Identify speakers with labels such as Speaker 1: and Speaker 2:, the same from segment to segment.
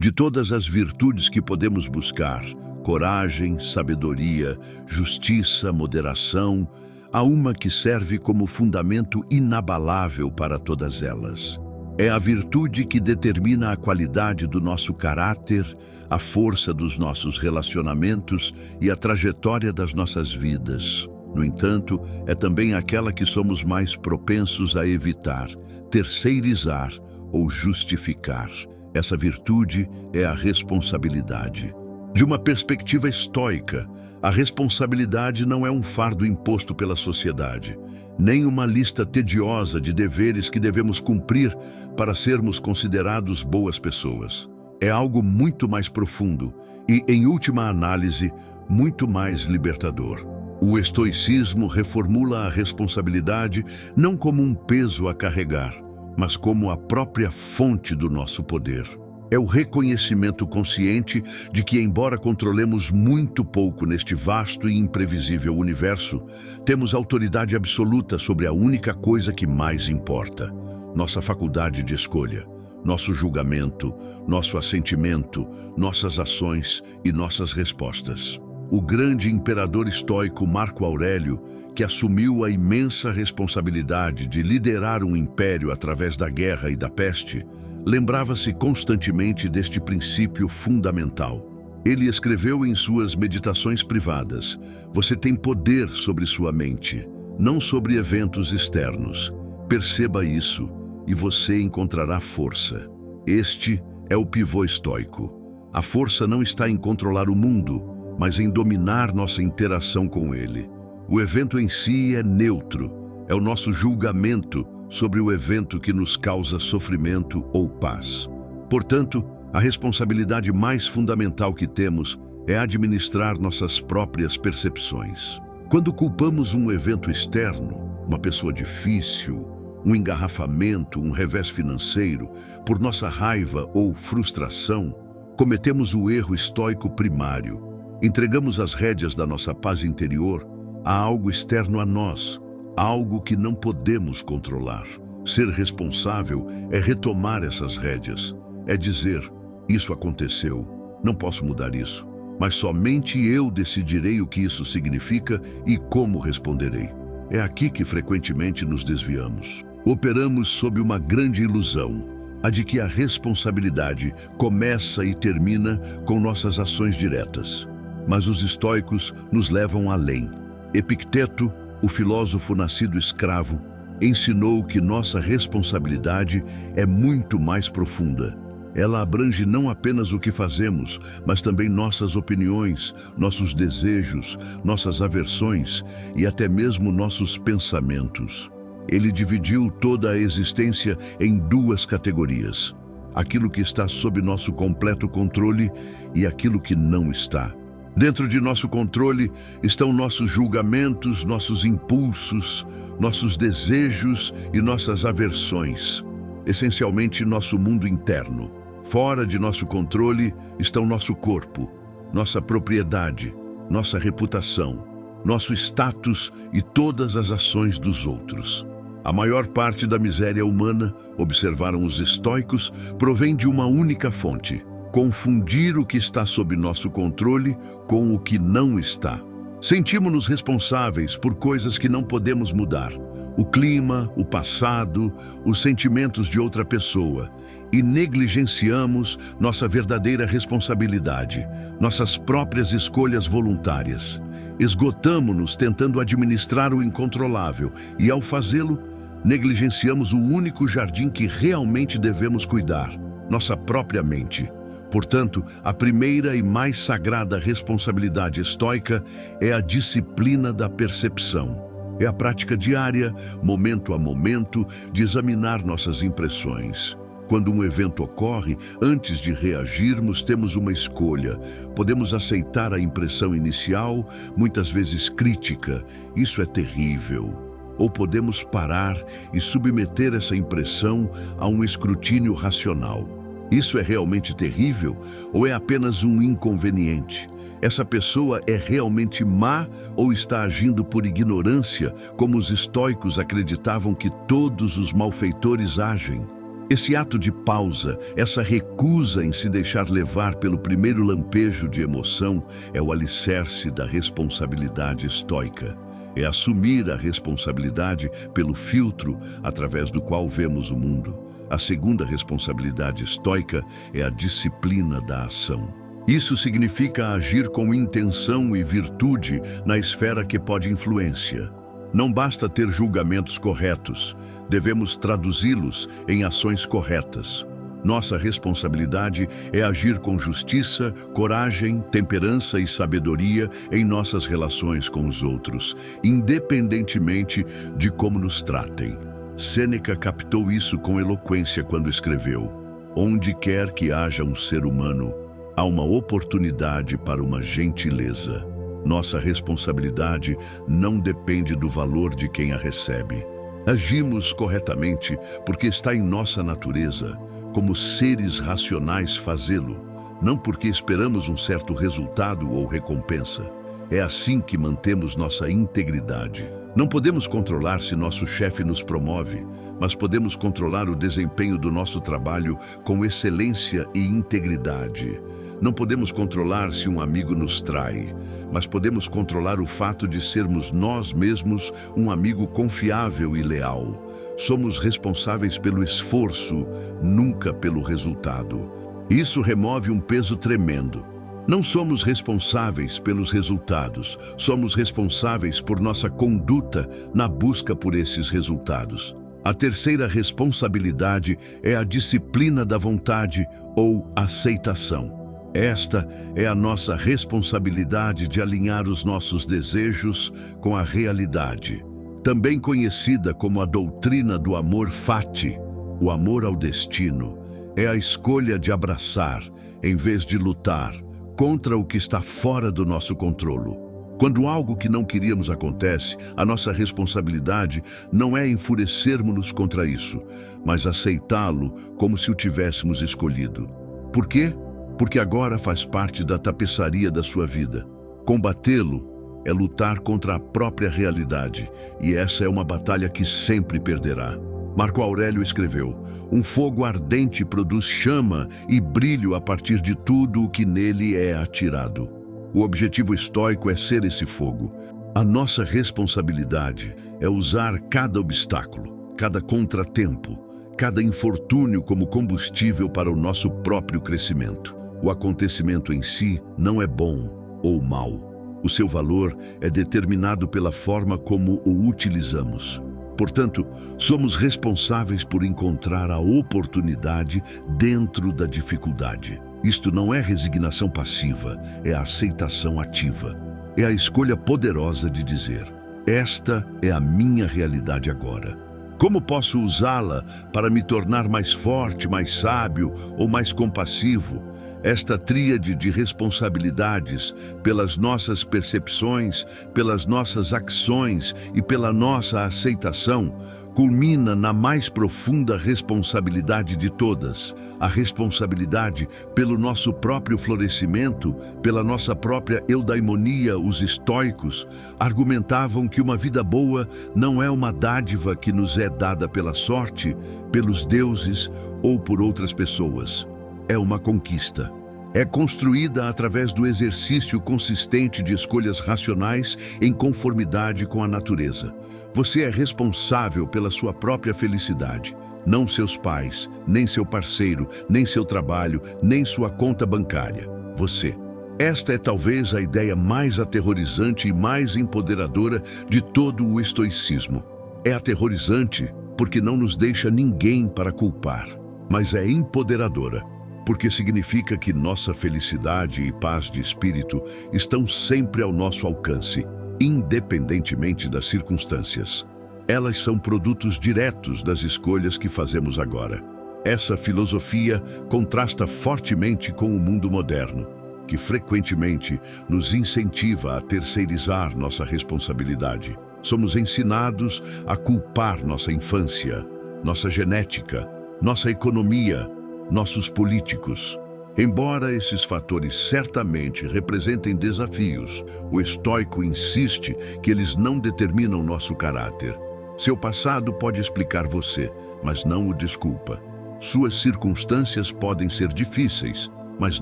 Speaker 1: De todas as virtudes que podemos buscar, coragem, sabedoria, justiça, moderação, há uma que serve como fundamento inabalável para todas elas. É a virtude que determina a qualidade do nosso caráter, a força dos nossos relacionamentos e a trajetória das nossas vidas. No entanto, é também aquela que somos mais propensos a evitar, terceirizar ou justificar. Essa virtude é a responsabilidade. De uma perspectiva estoica, a responsabilidade não é um fardo imposto pela sociedade, nem uma lista tediosa de deveres que devemos cumprir para sermos considerados boas pessoas. É algo muito mais profundo e, em última análise, muito mais libertador. O estoicismo reformula a responsabilidade não como um peso a carregar, mas como a própria fonte do nosso poder. É o reconhecimento consciente de que, embora controlemos muito pouco neste vasto e imprevisível universo, temos autoridade absoluta sobre a única coisa que mais importa: nossa faculdade de escolha, nosso julgamento, nosso assentimento, nossas ações e nossas respostas. O grande imperador estoico Marco Aurélio, que assumiu a imensa responsabilidade de liderar um império através da guerra e da peste, lembrava-se constantemente deste princípio fundamental. Ele escreveu em suas meditações privadas: "Você tem poder sobre sua mente, não sobre eventos externos. Perceba isso e você encontrará força." Este é o pivô estoico. A força não está em controlar o mundo, mas em dominar nossa interação com ele. O evento em si é neutro, é o nosso julgamento sobre o evento que nos causa sofrimento ou paz. Portanto, a responsabilidade mais fundamental que temos é administrar nossas próprias percepções. Quando culpamos um evento externo, uma pessoa difícil, um engarrafamento, um revés financeiro, por nossa raiva ou frustração, cometemos o erro estoico primário. Entregamos as rédeas da nossa paz interior a algo externo a nós, algo que não podemos controlar. Ser responsável é retomar essas rédeas, é dizer: isso aconteceu, não posso mudar isso, mas somente eu decidirei o que isso significa e como responderei. É aqui que frequentemente nos desviamos. Operamos sob uma grande ilusão, a de que a responsabilidade começa e termina com nossas ações diretas. Mas os estoicos nos levam além. Epicteto, o filósofo nascido escravo, ensinou que nossa responsabilidade é muito mais profunda. Ela abrange não apenas o que fazemos, mas também nossas opiniões, nossos desejos, nossas aversões e até mesmo nossos pensamentos. Ele dividiu toda a existência em duas categorias: aquilo que está sob nosso completo controle e aquilo que não está. Dentro de nosso controle estão nossos julgamentos, nossos impulsos, nossos desejos e nossas aversões, essencialmente nosso mundo interno. Fora de nosso controle estão nosso corpo, nossa propriedade, nossa reputação, nosso status e todas as ações dos outros. A maior parte da miséria humana, observaram os estoicos, provém de uma única fonte: confundir o que está sob nosso controle com o que não está. Sentimos-nos responsáveis por coisas que não podemos mudar: o clima, o passado, os sentimentos de outra pessoa, e negligenciamos nossa verdadeira responsabilidade, nossas próprias escolhas voluntárias. Esgotamo-nos tentando administrar o incontrolável e, ao fazê-lo, negligenciamos o único jardim que realmente devemos cuidar: nossa própria mente. Portanto, a primeira e mais sagrada responsabilidade estoica é a disciplina da percepção. É a prática diária, momento a momento, de examinar nossas impressões. Quando um evento ocorre, antes de reagirmos, temos uma escolha. Podemos aceitar a impressão inicial, muitas vezes crítica: isso é terrível. Ou podemos parar e submeter essa impressão a um escrutínio racional. Isso é realmente terrível ou é apenas um inconveniente? Essa pessoa é realmente má ou está agindo por ignorância, como os estoicos acreditavam que todos os malfeitores agem? Esse ato de pausa, essa recusa em se deixar levar pelo primeiro lampejo de emoção, é o alicerce da responsabilidade estoica. É assumir a responsabilidade pelo filtro através do qual vemos o mundo. A segunda responsabilidade estoica é a disciplina da ação. Isso significa agir com intenção e virtude na esfera que pode influência. Não basta ter julgamentos corretos, devemos traduzi-los em ações corretas. Nossa responsabilidade é agir com justiça, coragem, temperança e sabedoria em nossas relações com os outros, independentemente de como nos tratem. Sêneca captou isso com eloquência quando escreveu: "Onde quer que haja um ser humano, há uma oportunidade para uma gentileza." Nossa responsabilidade não depende do valor de quem a recebe. Agimos corretamente porque está em nossa natureza, como seres racionais, fazê-lo, não porque esperamos um certo resultado ou recompensa. É assim que mantemos nossa integridade. Não podemos controlar se nosso chefe nos promove, mas podemos controlar o desempenho do nosso trabalho com excelência e integridade. Não podemos controlar se um amigo nos trai, mas podemos controlar o fato de sermos nós mesmos um amigo confiável e leal. Somos responsáveis pelo esforço, nunca pelo resultado. Isso remove um peso tremendo. Não somos responsáveis pelos resultados, somos responsáveis por nossa conduta na busca por esses resultados. A terceira responsabilidade é a disciplina da vontade ou aceitação. Esta é a nossa responsabilidade de alinhar os nossos desejos com a realidade. Também conhecida como a doutrina do amor fati, o amor ao destino, é a escolha de abraçar, em vez de lutar, contra o que está fora do nosso controle. Quando algo que não queríamos acontece, a nossa responsabilidade não é enfurecermos-nos contra isso, mas aceitá-lo como se o tivéssemos escolhido. Por quê? Porque agora faz parte da tapeçaria da sua vida. Combatê-lo é lutar contra a própria realidade, e essa é uma batalha que sempre perderá. Marco Aurélio escreveu: "Um fogo ardente produz chama e brilho a partir de tudo o que nele é atirado." O objetivo estoico é ser esse fogo. A nossa responsabilidade é usar cada obstáculo, cada contratempo, cada infortúnio como combustível para o nosso próprio crescimento. O acontecimento em si não é bom ou mau. O seu valor é determinado pela forma como o utilizamos. Portanto, somos responsáveis por encontrar a oportunidade dentro da dificuldade. Isto não é resignação passiva, é a aceitação ativa. É a escolha poderosa de dizer: esta é a minha realidade agora. Como posso usá-la para me tornar mais forte, mais sábio ou mais compassivo? Esta tríade de responsabilidades pelas nossas percepções, pelas nossas ações e pela nossa aceitação culmina na mais profunda responsabilidade de todas, a responsabilidade pelo nosso próprio florescimento, pela nossa própria eudaimonia. Os estoicos argumentavam que uma vida boa não é uma dádiva que nos é dada pela sorte, pelos deuses ou por outras pessoas. É uma conquista. É construída através do exercício consistente de escolhas racionais em conformidade com a natureza. Você é responsável pela sua própria felicidade, não seus pais, nem seu parceiro, nem seu trabalho, nem sua conta bancária. Você. Esta é talvez a ideia mais aterrorizante e mais empoderadora de todo o estoicismo. É aterrorizante porque não nos deixa ninguém para culpar, mas é empoderadora, porque significa que nossa felicidade e paz de espírito estão sempre ao nosso alcance, independentemente das circunstâncias. Elas são produtos diretos das escolhas que fazemos agora. Essa filosofia contrasta fortemente com o mundo moderno, que frequentemente nos incentiva a terceirizar nossa responsabilidade. Somos ensinados a culpar nossa infância, nossa genética, nossa economia, nossos políticos. Embora esses fatores certamente representem desafios, o estoico insiste que eles não determinam nosso caráter. Seu passado pode explicar você, mas não o desculpa. Suas circunstâncias podem ser difíceis, mas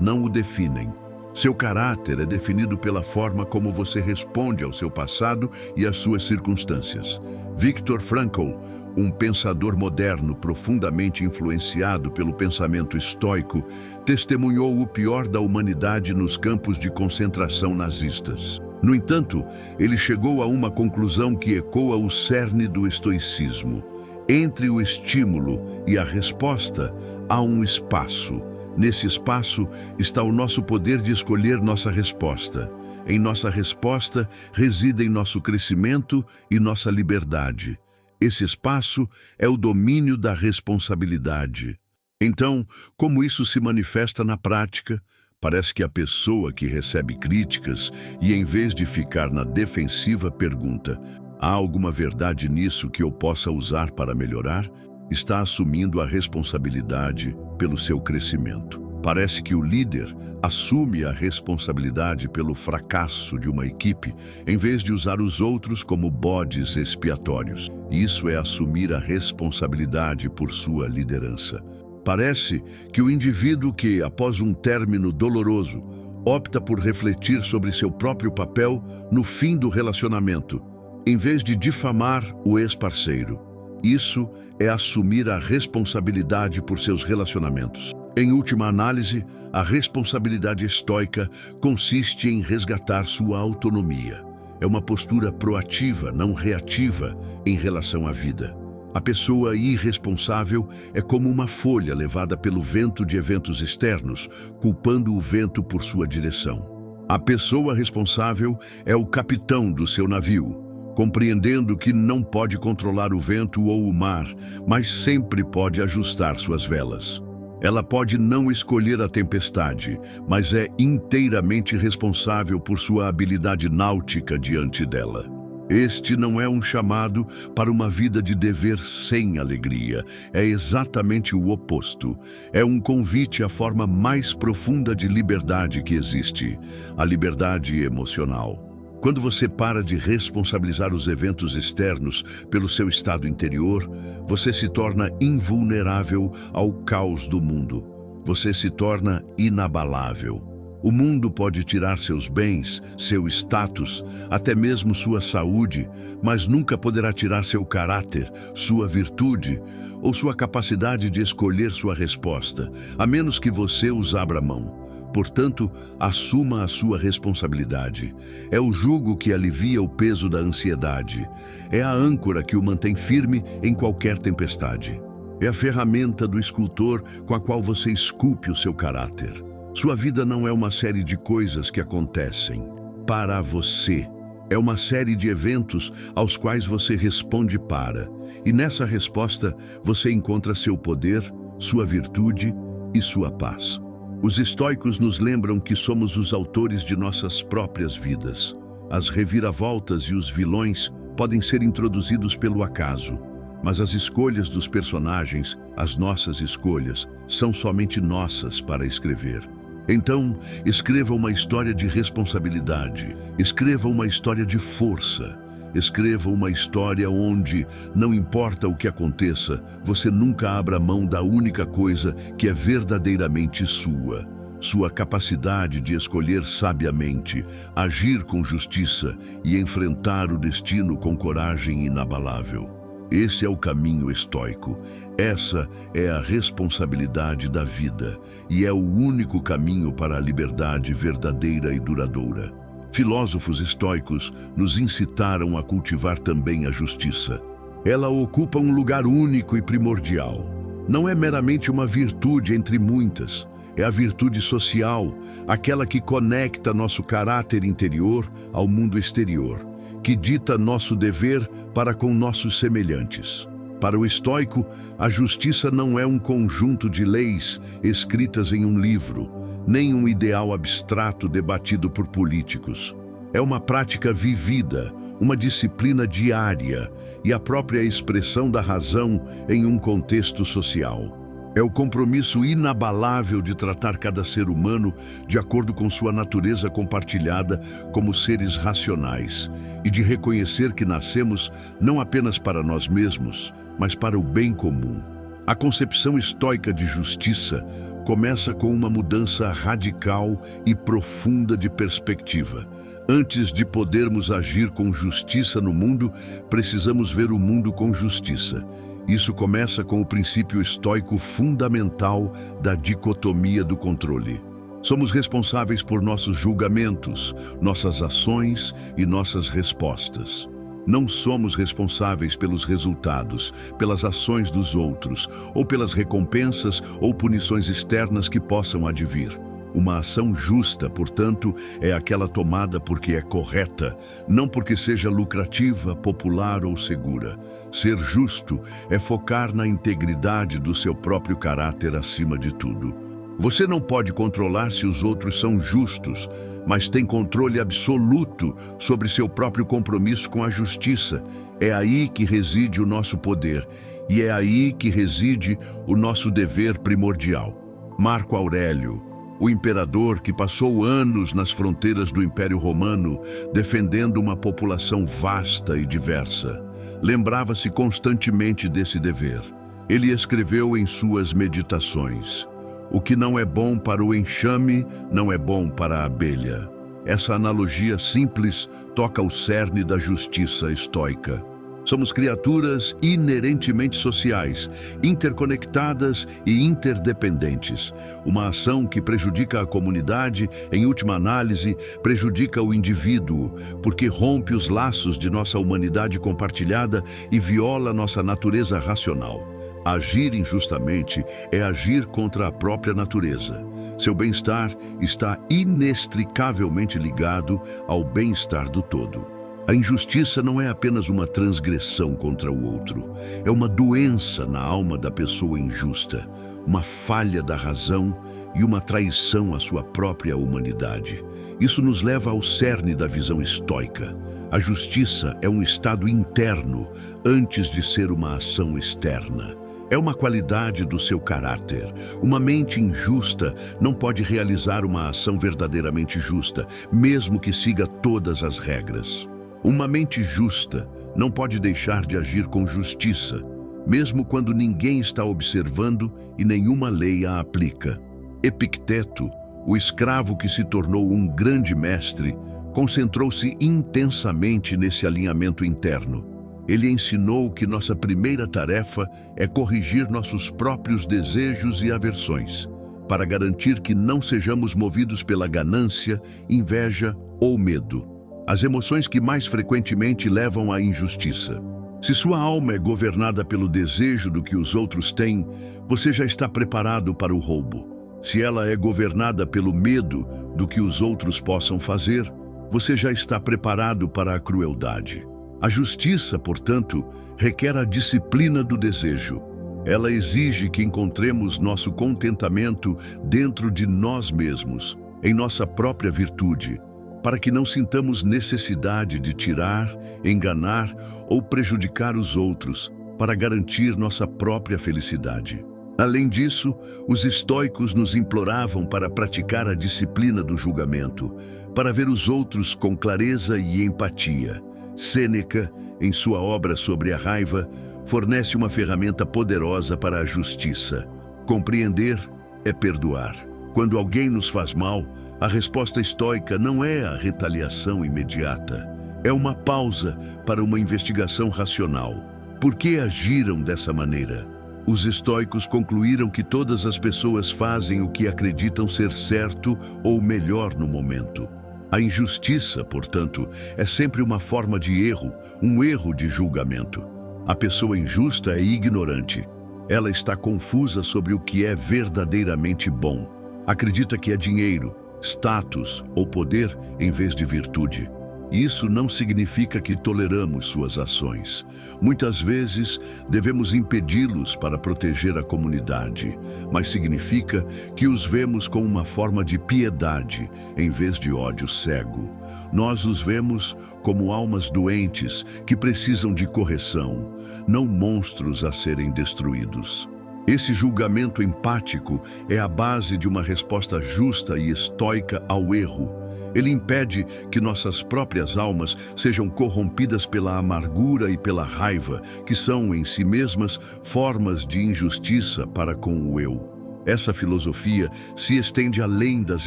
Speaker 1: não o definem. Seu caráter é definido pela forma como você responde ao seu passado e às suas circunstâncias. Viktor Frankl, um pensador moderno profundamente influenciado pelo pensamento estoico, testemunhou o pior da humanidade nos campos de concentração nazistas. No entanto, ele chegou a uma conclusão que ecoa o cerne do estoicismo. Entre o estímulo e a resposta, há um espaço. Nesse espaço está o nosso poder de escolher nossa resposta. Em nossa resposta residem nosso crescimento e nossa liberdade. Esse espaço é o domínio da responsabilidade. Então, como isso se manifesta na prática? Parece que a pessoa que recebe críticas e, em vez de ficar na defensiva, pergunta: há alguma verdade nisso que eu possa usar para melhorar? Está assumindo a responsabilidade pelo seu crescimento. Parece que o líder assume a responsabilidade pelo fracasso de uma equipe, em vez de usar os outros como bodes expiatórios. Isso é assumir a responsabilidade por sua liderança. Parece que o indivíduo que, após um término doloroso, opta por refletir sobre seu próprio papel no fim do relacionamento, em vez de difamar o ex-parceiro. Isso é assumir a responsabilidade por seus relacionamentos. Em última análise, a responsabilidade estoica consiste em resgatar sua autonomia. É uma postura proativa, não reativa, em relação à vida. A pessoa irresponsável é como uma folha levada pelo vento de eventos externos, culpando o vento por sua direção. A pessoa responsável é o capitão do seu navio, compreendendo que não pode controlar o vento ou o mar, mas sempre pode ajustar suas velas. Ela pode não escolher a tempestade, mas é inteiramente responsável por sua habilidade náutica diante dela. Este não é um chamado para uma vida de dever sem alegria. É exatamente o oposto. É um convite à forma mais profunda de liberdade que existe, a liberdade emocional. Quando você para de responsabilizar os eventos externos pelo seu estado interior, você se torna invulnerável ao caos do mundo. Você se torna inabalável. O mundo pode tirar seus bens, seu status, até mesmo sua saúde, mas nunca poderá tirar seu caráter, sua virtude ou sua capacidade de escolher sua resposta, a menos que você os abra mão. Portanto, assuma a sua responsabilidade. É o jugo que alivia o peso da ansiedade. É a âncora que o mantém firme em qualquer tempestade. É a ferramenta do escultor com a qual você esculpe o seu caráter. Sua vida não é uma série de coisas que acontecem para você. É uma série de eventos aos quais você responde para. E nessa resposta, você encontra seu poder, sua virtude e sua paz. Os estoicos nos lembram que somos os autores de nossas próprias vidas. As reviravoltas e os vilões podem ser introduzidos pelo acaso, mas as escolhas dos personagens, as nossas escolhas, são somente nossas para escrever. Então, escreva uma história de responsabilidade, escreva uma história de força, escreva uma história onde, não importa o que aconteça, você nunca abra mão da única coisa que é verdadeiramente sua. Sua capacidade de escolher sabiamente, agir com justiça e enfrentar o destino com coragem inabalável. Esse é o caminho estoico. Essa é a responsabilidade da vida e é o único caminho para a liberdade verdadeira e duradoura. Filósofos estoicos nos incitaram a cultivar também a justiça. Ela ocupa um lugar único e primordial. Não é meramente uma virtude entre muitas. É a virtude social, aquela que conecta nosso caráter interior ao mundo exterior, que dita nosso dever para com nossos semelhantes. Para o estoico, a justiça não é um conjunto de leis escritas em um livro, nem um ideal abstrato debatido por políticos. É uma prática vivida, uma disciplina diária e a própria expressão da razão em um contexto social. É o compromisso inabalável de tratar cada ser humano de acordo com sua natureza compartilhada como seres racionais e de reconhecer que nascemos não apenas para nós mesmos, mas para o bem comum. A concepção estoica de justiça começa com uma mudança radical e profunda de perspectiva. Antes de podermos agir com justiça no mundo, precisamos ver o mundo com justiça. Isso começa com o princípio estoico fundamental da dicotomia do controle. Somos responsáveis por nossos julgamentos, nossas ações e nossas respostas. Não somos responsáveis pelos resultados, pelas ações dos outros, ou pelas recompensas ou punições externas que possam advir. Uma ação justa, portanto, é aquela tomada porque é correta, não porque seja lucrativa, popular ou segura. Ser justo é focar na integridade do seu próprio caráter acima de tudo. Você não pode controlar se os outros são justos, mas tem controle absoluto sobre seu próprio compromisso com a justiça. É aí que reside o nosso poder, e é aí que reside o nosso dever primordial. Marco Aurélio, o imperador que passou anos nas fronteiras do Império Romano, defendendo uma população vasta e diversa, lembrava-se constantemente desse dever. Ele escreveu em suas meditações: "O que não é bom para o enxame, não é bom para a abelha." Essa analogia simples toca o cerne da justiça estoica. Somos criaturas inerentemente sociais, interconectadas e interdependentes. Uma ação que prejudica a comunidade, em última análise, prejudica o indivíduo, porque rompe os laços de nossa humanidade compartilhada e viola nossa natureza racional. Agir injustamente é agir contra a própria natureza. Seu bem-estar está inextricavelmente ligado ao bem-estar do todo. A injustiça não é apenas uma transgressão contra o outro, é uma doença na alma da pessoa injusta, uma falha da razão e uma traição à sua própria humanidade. Isso nos leva ao cerne da visão estoica. A justiça é um estado interno antes de ser uma ação externa. É uma qualidade do seu caráter. Uma mente injusta não pode realizar uma ação verdadeiramente justa, mesmo que siga todas as regras. Uma mente justa não pode deixar de agir com justiça, mesmo quando ninguém está observando e nenhuma lei a aplica. Epicteto, o escravo que se tornou um grande mestre, concentrou-se intensamente nesse alinhamento interno. Ele ensinou que nossa primeira tarefa é corrigir nossos próprios desejos e aversões, para garantir que não sejamos movidos pela ganância, inveja ou medo, as emoções que mais frequentemente levam à injustiça. Se sua alma é governada pelo desejo do que os outros têm, você já está preparado para o roubo. Se ela é governada pelo medo do que os outros possam fazer, você já está preparado para a crueldade. A justiça, portanto, requer a disciplina do desejo. Ela exige que encontremos nosso contentamento dentro de nós mesmos, em nossa própria virtude, para que não sintamos necessidade de tirar, enganar ou prejudicar os outros para garantir nossa própria felicidade. Além disso, os estoicos nos imploravam para praticar a disciplina do julgamento, para ver os outros com clareza e empatia. Sêneca, em sua obra sobre a raiva, fornece uma ferramenta poderosa para a justiça. Compreender é perdoar. Quando alguém nos faz mal, a resposta estoica não é a retaliação imediata. É uma pausa para uma investigação racional. Por que agiram dessa maneira? Os estoicos concluíram que todas as pessoas fazem o que acreditam ser certo ou melhor no momento. A injustiça, portanto, é sempre uma forma de erro, um erro de julgamento. A pessoa injusta é ignorante. Ela está confusa sobre o que é verdadeiramente bom. Acredita que é dinheiro, status ou poder em vez de virtude. Isso não significa que toleramos suas ações. Muitas vezes devemos impedi-los para proteger a comunidade, mas significa que os vemos com uma forma de piedade em vez de ódio cego. Nós os vemos como almas doentes que precisam de correção, não monstros a serem destruídos. Esse julgamento empático é a base de uma resposta justa e estoica ao erro. Ele impede que nossas próprias almas sejam corrompidas pela amargura e pela raiva, que são, em si mesmas, formas de injustiça para com o eu. Essa filosofia se estende além das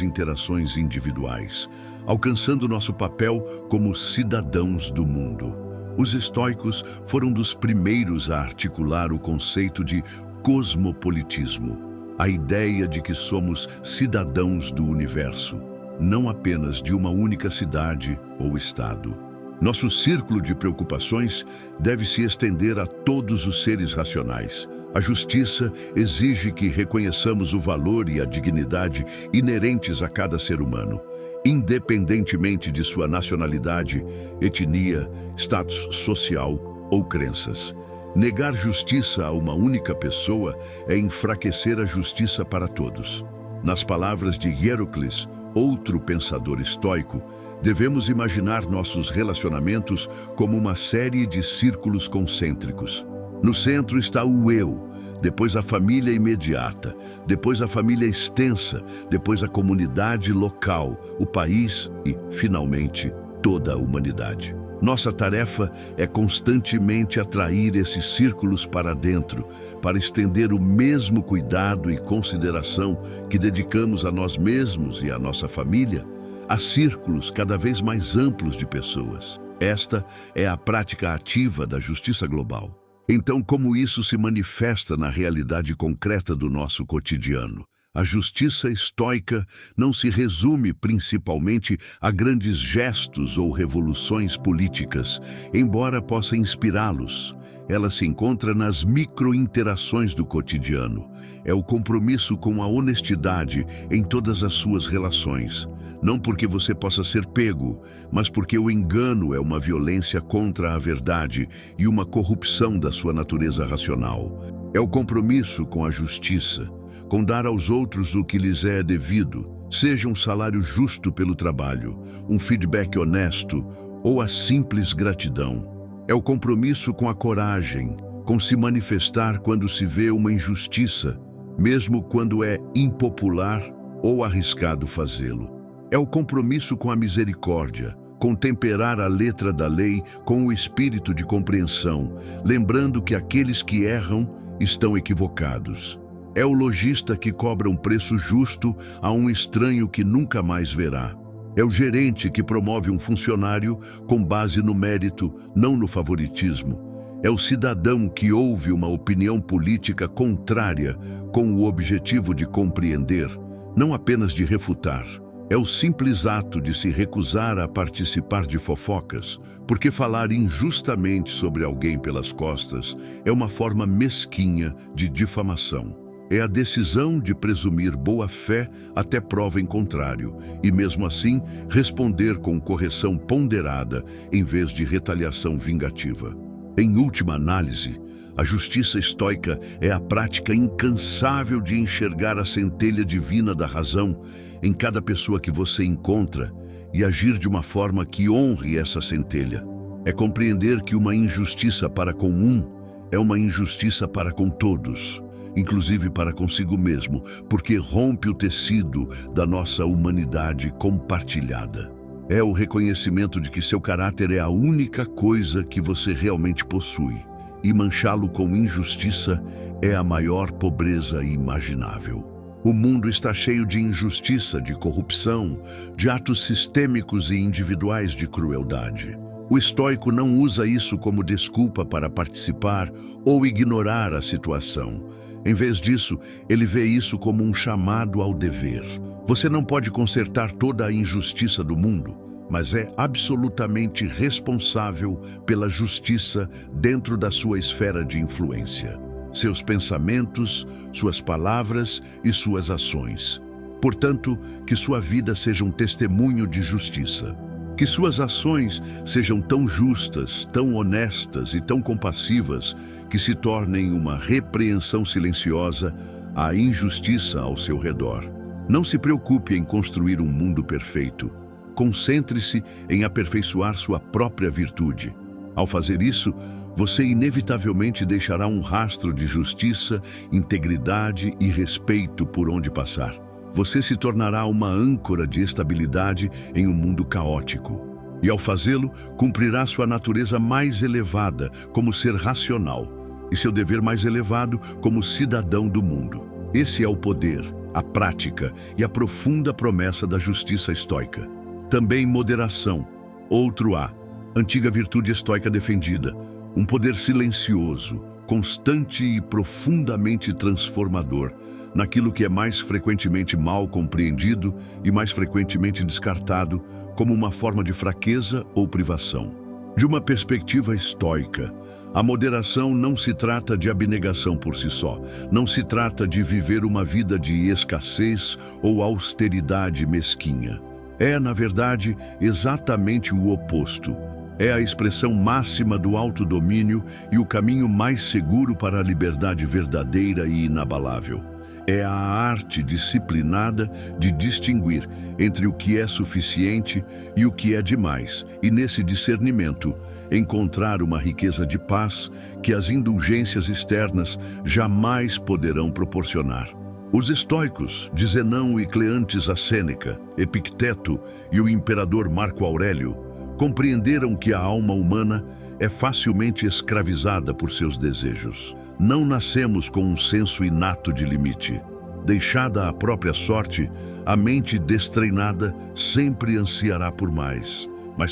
Speaker 1: interações individuais, alcançando nosso papel como cidadãos do mundo. Os estoicos foram dos primeiros a articular o conceito de cosmopolitismo, a ideia de que somos cidadãos do universo, não apenas de uma única cidade ou estado. Nosso círculo de preocupações deve se estender a todos os seres racionais. A justiça exige que reconheçamos o valor e a dignidade inerentes a cada ser humano, independentemente de sua nacionalidade, etnia, status social ou crenças. Negar justiça a uma única pessoa é enfraquecer a justiça para todos. Nas palavras de Hierocles, outro pensador estoico, devemos imaginar nossos relacionamentos como uma série de círculos concêntricos. No centro está o eu, depois a família imediata, depois a família extensa, depois a comunidade local, o país e, finalmente, toda a humanidade. Nossa tarefa é constantemente atrair esses círculos para dentro, para estender o mesmo cuidado e consideração que dedicamos a nós mesmos e à nossa família, a círculos cada vez mais amplos de pessoas. Esta é a prática ativa da justiça global. Então, como isso se manifesta na realidade concreta do nosso cotidiano? A justiça estoica não se resume principalmente a grandes gestos ou revoluções políticas, embora possa inspirá-los. Ela se encontra nas micro-interações do cotidiano. É o compromisso com a honestidade em todas as suas relações. Não porque você possa ser pego, mas porque o engano é uma violência contra a verdade e uma corrupção da sua natureza racional. É o compromisso com a justiça, com dar aos outros o que lhes é devido, seja um salário justo pelo trabalho, um feedback honesto ou a simples gratidão. É o compromisso com a coragem, com se manifestar quando se vê uma injustiça, mesmo quando é impopular ou arriscado fazê-lo. É o compromisso com a misericórdia, com temperar a letra da lei com o espírito de compreensão, lembrando que aqueles que erram estão equivocados. É o lojista que cobra um preço justo a um estranho que nunca mais verá. É o gerente que promove um funcionário com base no mérito, não no favoritismo. É o cidadão que ouve uma opinião política contrária com o objetivo de compreender, não apenas de refutar. É o simples ato de se recusar a participar de fofocas, porque falar injustamente sobre alguém pelas costas é uma forma mesquinha de difamação. É a decisão de presumir boa-fé até prova em contrário, e mesmo assim responder com correção ponderada em vez de retaliação vingativa. Em última análise, a justiça estoica é a prática incansável de enxergar a centelha divina da razão em cada pessoa que você encontra e agir de uma forma que honre essa centelha. É compreender que uma injustiça para com um é uma injustiça para com todos, inclusive para consigo mesmo, porque rompe o tecido da nossa humanidade compartilhada. É o reconhecimento de que seu caráter é a única coisa que você realmente possui, e manchá-lo com injustiça é a maior pobreza imaginável. O mundo está cheio de injustiça, de corrupção, de atos sistêmicos e individuais de crueldade. O estoico não usa isso como desculpa para participar ou ignorar a situação. Em vez disso, ele vê isso como um chamado ao dever. Você não pode consertar toda a injustiça do mundo, mas é absolutamente responsável pela justiça dentro da sua esfera de influência. Seus pensamentos, suas palavras e suas ações. Portanto, que sua vida seja um testemunho de justiça. Que suas ações sejam tão justas, tão honestas e tão compassivas que se tornem uma repreensão silenciosa à injustiça ao seu redor. Não se preocupe em construir um mundo perfeito. Concentre-se em aperfeiçoar sua própria virtude. Ao fazer isso, você inevitavelmente deixará um rastro de justiça, integridade e respeito por onde passar. você se tornará uma âncora de estabilidade em um mundo caótico. E ao fazê-lo, cumprirá sua natureza mais elevada como ser racional e seu dever mais elevado como cidadão do mundo. Esse é o poder, a prática e a profunda promessa da justiça estoica. Também moderação, outro A, antiga virtude estoica defendida, um poder silencioso, constante e profundamente transformador, naquilo que é mais frequentemente mal compreendido e mais frequentemente descartado como uma forma de fraqueza ou privação. De uma perspectiva estoica, a moderação não se trata de abnegação por si só, não se trata de viver uma vida de escassez ou austeridade mesquinha. É, na verdade, exatamente o oposto. É a expressão máxima do autodomínio e o caminho mais seguro para a liberdade verdadeira e inabalável. É a arte disciplinada de distinguir entre o que é suficiente e o que é demais, e nesse discernimento, encontrar uma riqueza de paz que as indulgências externas jamais poderão proporcionar. Os estoicos, de Zenão e Cleantes a Sêneca, Epicteto e o imperador Marco Aurélio, compreenderam que a alma humana é facilmente escravizada por seus desejos. Não nascemos com um senso inato de limite. Deixada à própria sorte, a mente destreinada sempre ansiará por mais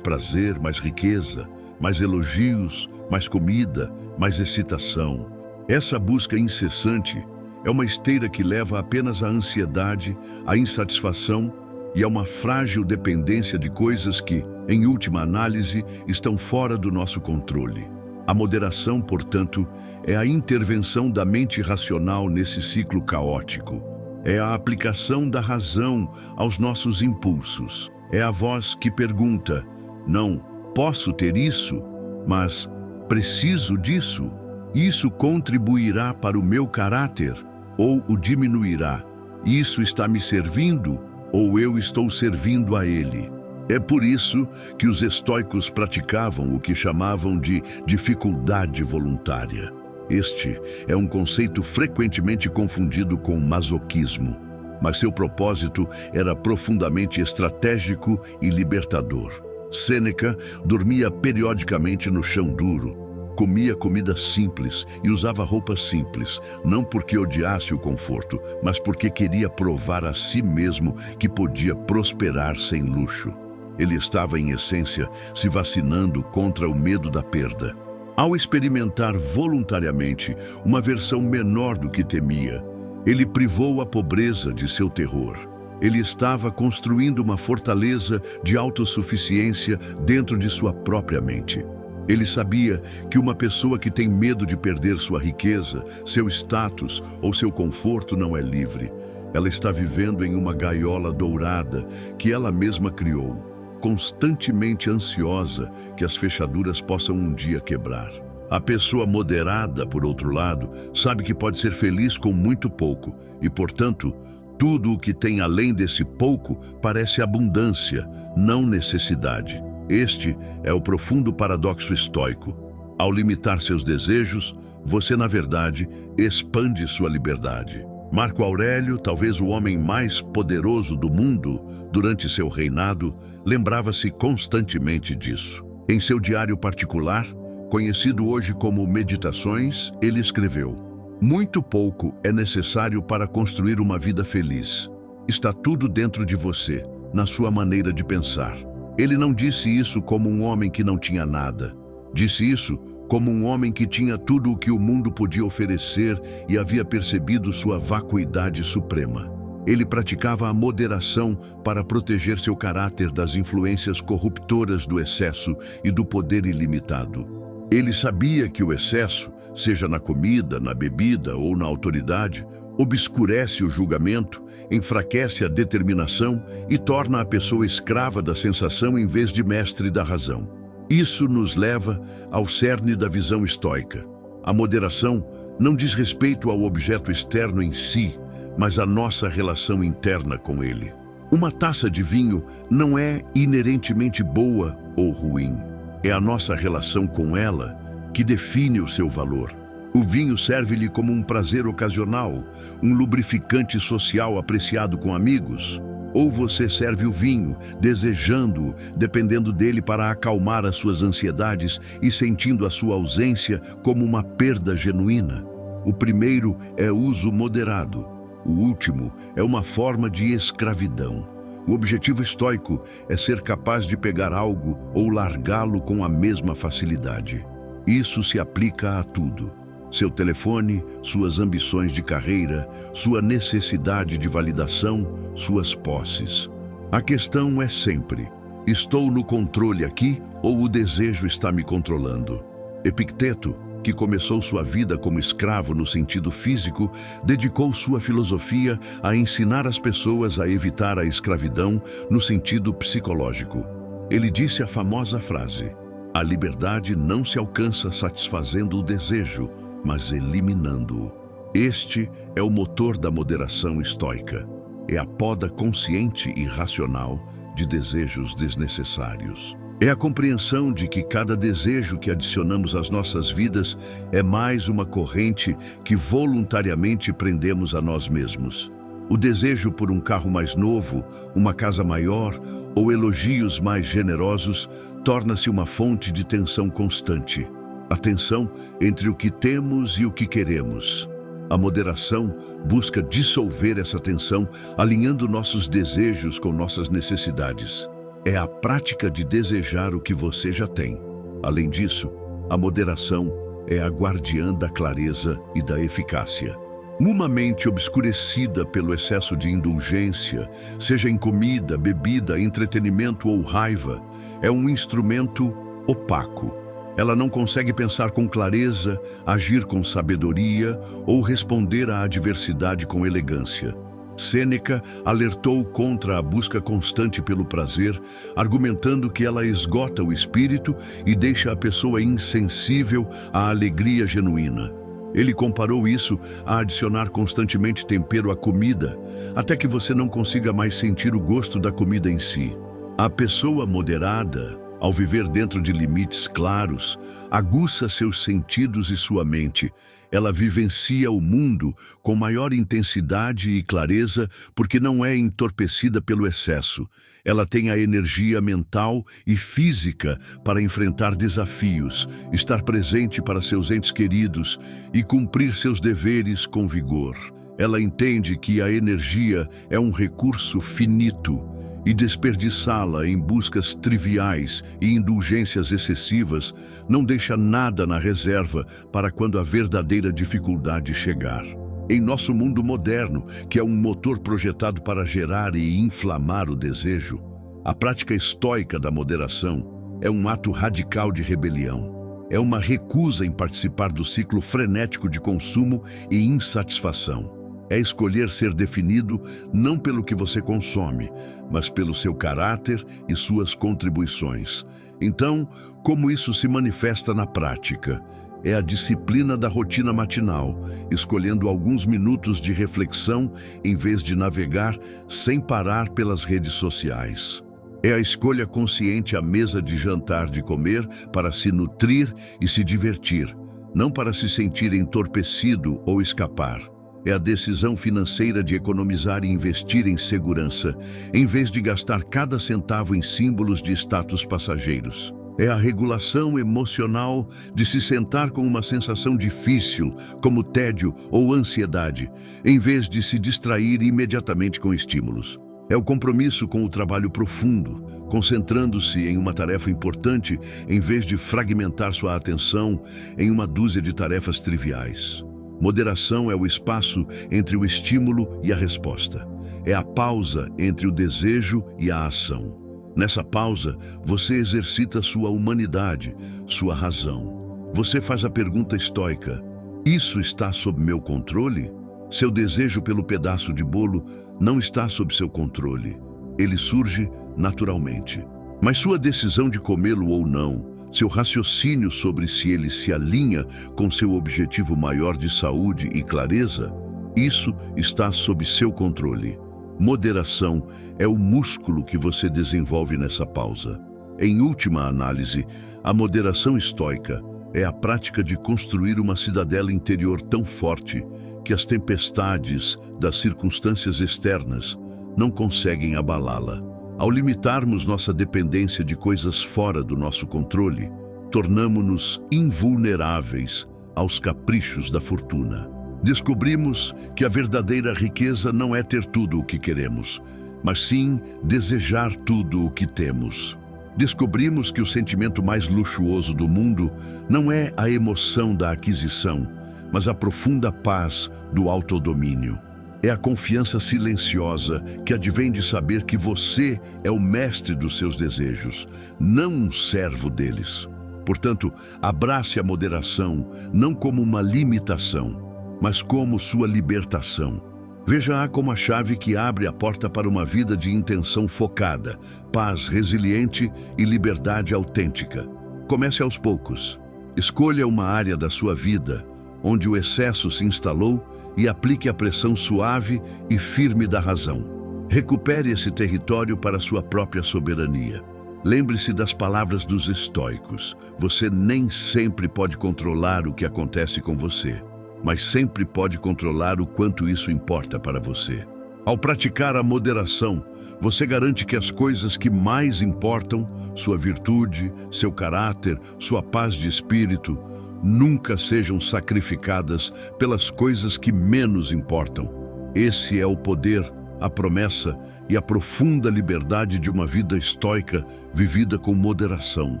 Speaker 1: prazer, mais riqueza, mais elogios, mais comida, mais excitação. Essa busca incessante é uma esteira que leva apenas à ansiedade, à insatisfação e a uma frágil dependência de coisas que, em última análise, estão fora do nosso controle. A moderação, portanto, é a intervenção da mente racional nesse ciclo caótico. É a aplicação da razão aos nossos impulsos. É a voz que pergunta, não posso ter isso, mas preciso disso. Isso contribuirá para o meu caráter ou o diminuirá? Isso está me servindo ou eu estou servindo a ele? É por isso que os estoicos praticavam o que chamavam de dificuldade voluntária. Este é um conceito frequentemente confundido com masoquismo, mas seu propósito era profundamente estratégico e libertador. Sêneca dormia periodicamente no chão duro, comia comida simples e usava roupas simples, não porque odiasse o conforto, mas porque queria provar a si mesmo que podia prosperar sem luxo. Ele estava, em essência, se vacinando contra o medo da perda. Ao experimentar voluntariamente uma versão menor do que temia, ele privou a pobreza de seu terror. Ele estava construindo uma fortaleza de autossuficiência dentro de sua própria mente. Ele sabia que uma pessoa que tem medo de perder sua riqueza, seu status ou seu conforto não é livre. Ela está vivendo em uma gaiola dourada que ela mesma criou, constantemente ansiosa que as fechaduras possam um dia quebrar. A pessoa moderada, por outro lado, sabe que pode ser feliz com muito pouco e, portanto, tudo o que tem além desse pouco parece abundância, não necessidade. Este é o profundo paradoxo estoico. Ao limitar seus desejos, você, na verdade, expande sua liberdade. Marco Aurélio, talvez o homem mais poderoso do mundo durante seu reinado, lembrava-se constantemente disso. Em seu diário particular, conhecido hoje como Meditações, ele escreveu: "Muito pouco é necessário para construir uma vida feliz. Está tudo dentro de você, na sua maneira de pensar." Ele não disse isso como um homem que não tinha nada. Disse isso como um homem que tinha tudo o que o mundo podia oferecer e havia percebido sua vacuidade suprema. Ele praticava a moderação para proteger seu caráter das influências corruptoras do excesso e do poder ilimitado. Ele sabia que o excesso, seja na comida, na bebida ou na autoridade, obscurece o julgamento, enfraquece a determinação e torna a pessoa escrava da sensação em vez de mestre da razão. Isso nos leva ao cerne da visão estoica. A moderação não diz respeito ao objeto externo em si, mas à nossa relação interna com ele. Uma taça de vinho não é inerentemente boa ou ruim. É a nossa relação com ela que define o seu valor. O vinho serve-lhe como um prazer ocasional, um lubrificante social apreciado com amigos. Ou você serve o vinho, desejando-o, dependendo dele para acalmar as suas ansiedades e sentindo a sua ausência como uma perda genuína. O primeiro é uso moderado. O último é uma forma de escravidão. O objetivo estoico é ser capaz de pegar algo ou largá-lo com a mesma facilidade. Isso se aplica a tudo. Seu telefone, suas ambições de carreira, sua necessidade de validação, suas posses. A questão é sempre: estou no controle aqui ou o desejo está me controlando? Epicteto, que começou sua vida como escravo no sentido físico, dedicou sua filosofia a ensinar as pessoas a evitar a escravidão no sentido psicológico. Ele disse a famosa frase: a liberdade não se alcança satisfazendo o desejo, mas eliminando-o. Este é o motor da moderação estoica. É a poda consciente e racional de desejos desnecessários. É a compreensão de que cada desejo que adicionamos às nossas vidas é mais uma corrente que voluntariamente prendemos a nós mesmos. O desejo por um carro mais novo, uma casa maior ou elogios mais generosos torna-se uma fonte de tensão constante. A tensão entre o que temos e o que queremos. A moderação busca dissolver essa tensão, alinhando nossos desejos com nossas necessidades. É a prática de desejar o que você já tem. Além disso, a moderação é a guardiã da clareza e da eficácia. Uma mente obscurecida pelo excesso de indulgência, seja em comida, bebida, entretenimento ou raiva, é um instrumento opaco. Ela não consegue pensar com clareza, agir com sabedoria ou responder à adversidade com elegância. Sêneca alertou contra a busca constante pelo prazer, argumentando que ela esgota o espírito e deixa a pessoa insensível à alegria genuína. Ele comparou isso a adicionar constantemente tempero à comida, até que você não consiga mais sentir o gosto da comida em si. A pessoa moderada, ao viver dentro de limites claros, aguça seus sentidos e sua mente. Ela vivencia o mundo com maior intensidade e clareza porque não é entorpecida pelo excesso. Ela tem a energia mental e física para enfrentar desafios, estar presente para seus entes queridos e cumprir seus deveres com vigor. Ela entende que a energia é um recurso finito, e desperdiçá-la em buscas triviais e indulgências excessivas não deixa nada na reserva para quando a verdadeira dificuldade chegar. Em nosso mundo moderno, que é um motor projetado para gerar e inflamar o desejo, a prática estoica da moderação é um ato radical de rebelião. É uma recusa em participar do ciclo frenético de consumo e insatisfação. É escolher ser definido não pelo que você consome, mas pelo seu caráter e suas contribuições. Então, como isso se manifesta na prática? É a disciplina da rotina matinal, escolhendo alguns minutos de reflexão em vez de navegar sem parar pelas redes sociais. É a escolha consciente à mesa de jantar de comer para se nutrir e se divertir, não para se sentir entorpecido ou escapar. É a decisão financeira de economizar e investir em segurança, em vez de gastar cada centavo em símbolos de status passageiros. É a regulação emocional de se sentar com uma sensação difícil, como tédio ou ansiedade, em vez de se distrair imediatamente com estímulos. É o compromisso com o trabalho profundo, concentrando-se em uma tarefa importante, em vez de fragmentar sua atenção em uma dúzia de tarefas triviais. Moderação é o espaço entre o estímulo e a resposta. É a pausa entre o desejo e a ação. Nessa pausa, você exercita sua humanidade, sua razão. Você faz a pergunta estoica: isso está sob meu controle? Seu desejo pelo pedaço de bolo não está sob seu controle. Ele surge naturalmente. Mas sua decisão de comê-lo ou não, seu raciocínio sobre se ele se alinha com seu objetivo maior de saúde e clareza, isso está sob seu controle. Moderação é o músculo que você desenvolve nessa pausa. Em última análise, a moderação estoica É a prática de construir uma cidadela interior tão forte que as tempestades das circunstâncias externas não conseguem abalá-la. Ao limitarmos nossa dependência de coisas fora do nosso controle, tornamo-nos invulneráveis aos caprichos da fortuna. Descobrimos que a verdadeira riqueza não é ter tudo o que queremos, mas sim desejar tudo o que temos. Descobrimos que o sentimento mais luxuoso do mundo não é a emoção da aquisição, mas a profunda paz do autodomínio. É a confiança silenciosa que advém de saber que você é o mestre dos seus desejos, não um servo deles. Portanto, abrace a moderação não como uma limitação, mas como sua libertação. Veja-a como a chave que abre a porta para uma vida de intenção focada, paz resiliente e liberdade autêntica. Comece aos poucos. Escolha uma área da sua vida onde o excesso se instalou e aplique a pressão suave e firme da razão. Recupere esse território para sua própria soberania. Lembre-se das palavras dos estoicos. Você nem sempre pode controlar o que acontece com você, mas sempre pode controlar o quanto isso importa para você. Ao praticar a moderação, você garante que as coisas que mais importam, sua virtude, seu caráter, sua paz de espírito, nunca sejam sacrificadas pelas coisas que menos importam. Esse é o poder, a promessa e a profunda liberdade de uma vida estoica vivida com moderação.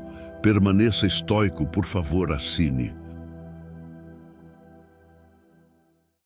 Speaker 1: Permaneça estoico, por favor, assine.